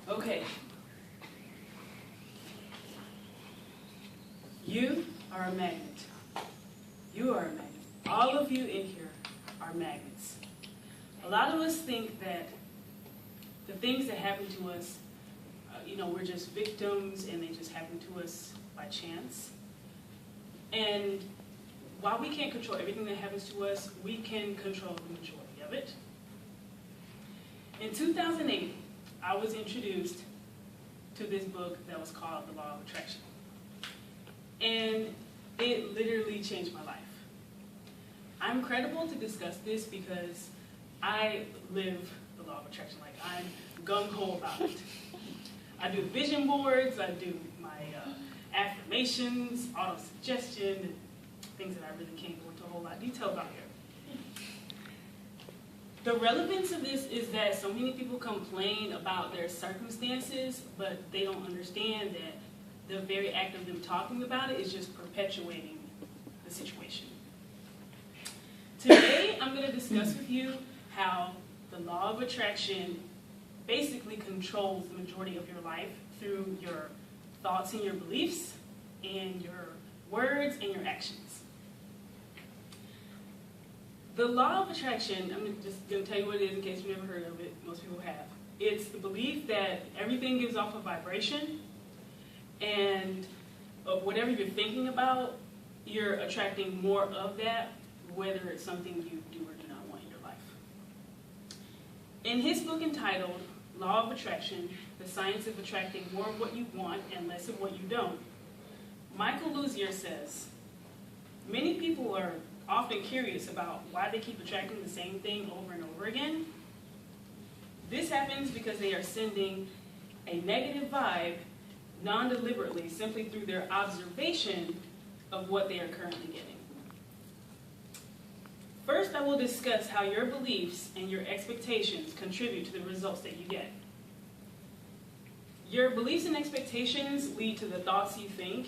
Okay. You are a magnet. You are a magnet. All of you in here are magnets. A lot of us think that the things that happen to us, we're just victims and they just happen to us by chance. And while we can't control everything that happens to us, we can control the majority of it. In 2008, I was introduced to this book that was called The Law of Attraction. And it literally changed my life. I'm credible to discuss this because I live the law of attraction. Like, I'm gung-ho about it. I do vision boards, I do my affirmations, auto-suggestion, and things that I really can't go into a whole lot of detail about here. The relevance of this is that so many people complain about their circumstances, but they don't understand that the very act of them talking about it is just perpetuating the situation. Today, I'm going to discuss with you how the law of attraction basically controls the majority of your life through your thoughts and your beliefs, and your words and your actions. The law of attraction, I'm just going to tell you what it is in case you've never heard of it. Most people have. It's the belief that everything gives off a vibration, and whatever you're thinking about, you're attracting more of that, whether it's something you do or do not want in your life. In his book entitled Law of Attraction, The Science of Attracting More of What You Want and Less of What You Don't, Michael Luzier says, many people are often curious about why they keep attracting the same thing over and over again. This happens because they are sending a negative vibe non-deliberately, simply through their observation of what they are currently getting. First, I will discuss how your beliefs and your expectations contribute to the results that you get. Your beliefs and expectations lead to the thoughts you think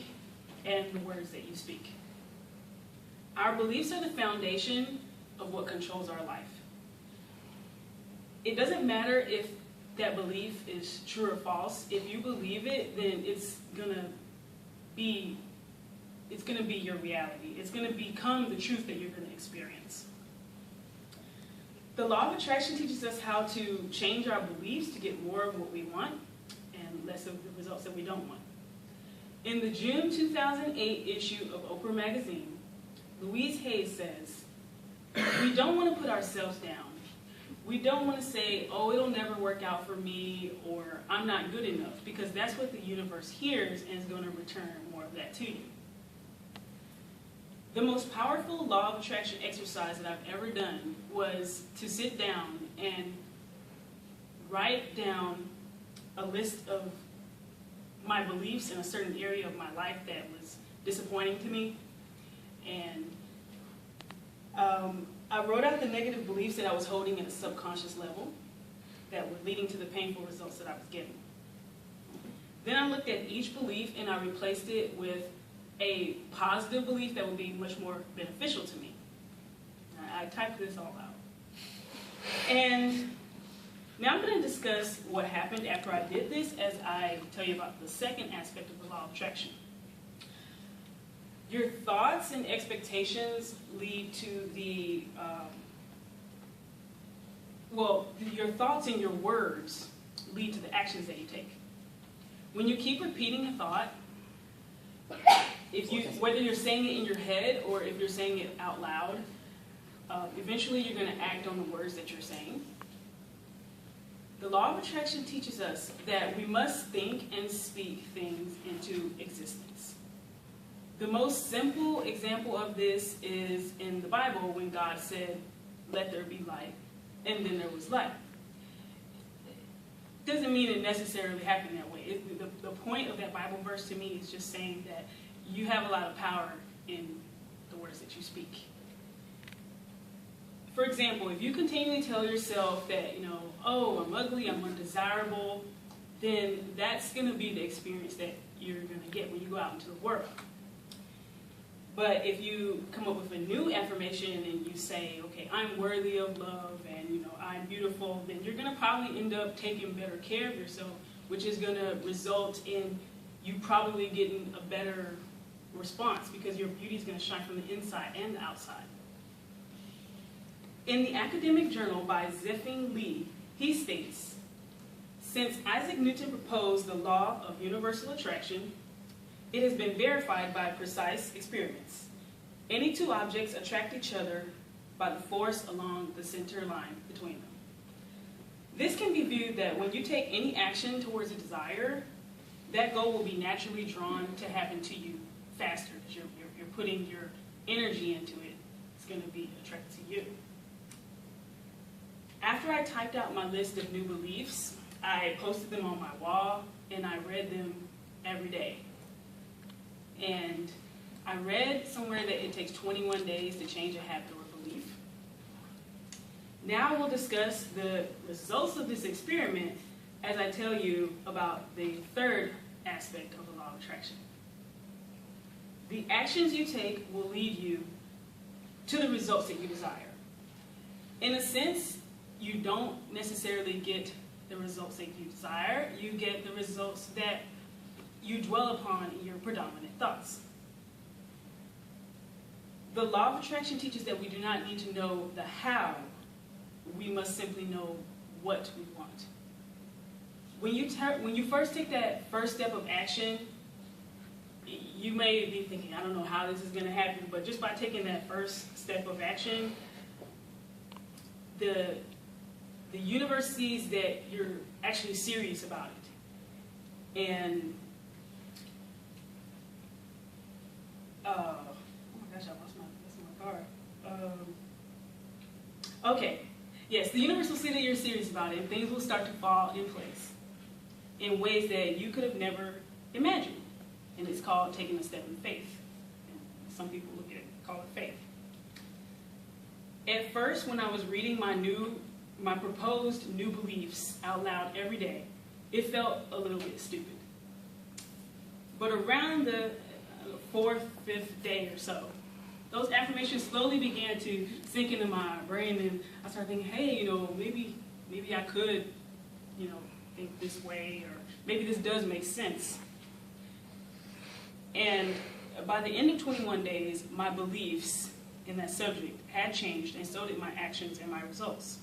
and the words that you speak. Our beliefs are the foundation of what controls our life. It doesn't matter if that belief is true or false. If you believe it, then it's gonna be your reality. It's gonna become the truth that you're gonna experience. The law of attraction teaches us how to change our beliefs to get more of what we want and less of the results that we don't want. In the June 2008 issue of Oprah magazine, Louise Hayes says, we don't want to put ourselves down. We don't want to say, oh, it'll never work out for me, or I'm not good enough, because that's what the universe hears and is going to return more of that to you. The most powerful law of attraction exercise that I've ever done was to sit down and write down a list of my beliefs in a certain area of my life that was disappointing to me. And I wrote out the negative beliefs that I was holding at a subconscious level that were leading to the painful results that I was getting. Then I looked at each belief and I replaced it with a positive belief that would be much more beneficial to me. I typed this all out. And now I'm going to discuss what happened after I did this as I tell you about the second aspect of the law of attraction. Your thoughts and expectations lead to your thoughts and your words lead to the actions that you take. When you keep repeating a thought, whether you're saying it in your head or if you're saying it out loud, eventually you're going to act on the words that you're saying. The law of attraction teaches us that we must think and speak things into existence. The most simple example of this is in the Bible when God said, let there be light, and then there was light. Doesn't mean it necessarily happened that way. The point of that Bible verse to me is just saying that you have a lot of power in the words that you speak. For example, if you continually tell yourself that, oh, I'm ugly, I'm undesirable, then that's going to be the experience that you're going to get when you go out into the world. But if you come up with a new affirmation and you say, okay, I'm worthy of love and I'm beautiful, then you're going to probably end up taking better care of yourself which is going to result in you probably getting a better response because your beauty is going to shine from the inside and the outside. In the academic journal by Zefeng Lee, he states, since Isaac Newton proposed the law of universal attraction, it has been verified by precise experiments. Any two objects attract each other by the force along the center line between them. This can be viewed that when you take any action towards a desire, that goal will be naturally drawn to happen to you faster because you're putting your energy into it. It's going to be attracted to you. After I typed out my list of new beliefs, I posted them on my wall and I read them every day. And I read somewhere that it takes 21 days to change a habit or belief. Now we'll discuss the results of this experiment as I tell you about the third aspect of the law of attraction. The actions you take will lead you to the results that you desire. In a sense, you don't necessarily get the results that you desire. You get the results that you dwell upon in your predominant thoughts. The law of attraction teaches that we do not need to know the how. We must simply know what we want. When you first take that first step of action, you may be thinking, I don't know how this is going to happen, but just by taking that first step of action, the universe sees that you're actually serious about it. And oh my gosh, I lost my card. Okay, yes, the universe will see that you're serious about it, and things will start to fall in place in ways that you could have never imagined. And it's called taking a step in faith. And some people look at it, call it faith. At first, when I was reading my proposed new beliefs out loud every day, it felt a little bit stupid. But around the fourth, fifth day or so, those affirmations slowly began to sink into my brain, and I started thinking, hey, maybe I could, think this way, or maybe this does make sense. And by the end of 21 days, my beliefs in that subject had changed, and so did my actions and my results.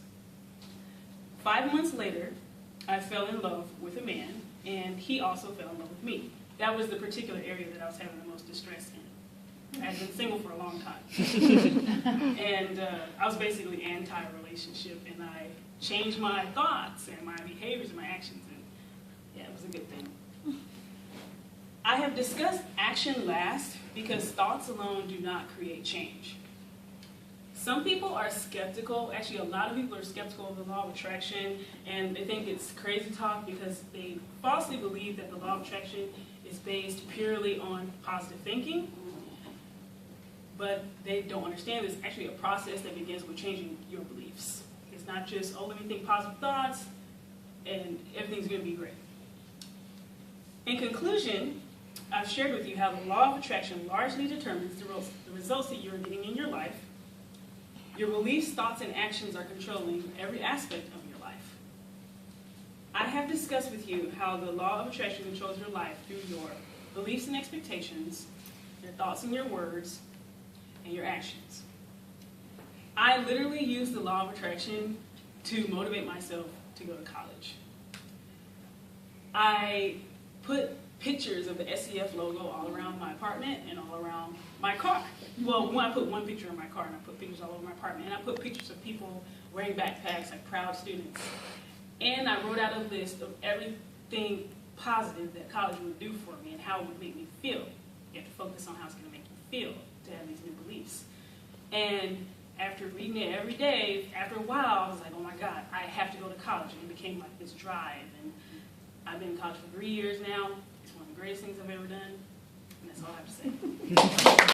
5 months later, I fell in love with a man, and he also fell in love with me. That was the particular area that I was having the most distress in. I had been single for a long time. And I was basically anti-relationship, and I changed my thoughts and my behaviors and my actions, and yeah, it was a good thing. I have discussed action last because thoughts alone do not create change. Some people are skeptical, actually a lot of people are skeptical of the law of attraction, and they think it's crazy talk because they falsely believe that the law of attraction is based purely on positive thinking. But they don't understand it's actually a process that begins with changing your beliefs. It's not just, let me think positive thoughts and everything's going to be great. In conclusion, I've shared with you how the law of attraction largely determines the results that you're getting in your life. Your beliefs, thoughts, and actions are controlling every aspect of your life. I have discussed with you how the law of attraction controls your life through your beliefs and expectations, your thoughts and your words, and your actions. I literally use the law of attraction to motivate myself to go to college. I put pictures of the SEF logo all around my apartment and all around my car. Well, I put one picture in my car, and I put pictures all over my apartment, and I put pictures of people wearing backpacks, like proud students. And I wrote out a list of everything positive that college would do for me and how it would make me feel. You have to focus on how it's going to make you feel to have these new beliefs. And after reading it every day, after a while, I was like, oh my God, I have to go to college. And it became like this drive. And I've been in college for 3 years now. It's one of the greatest things I've ever done. And that's all I have to say.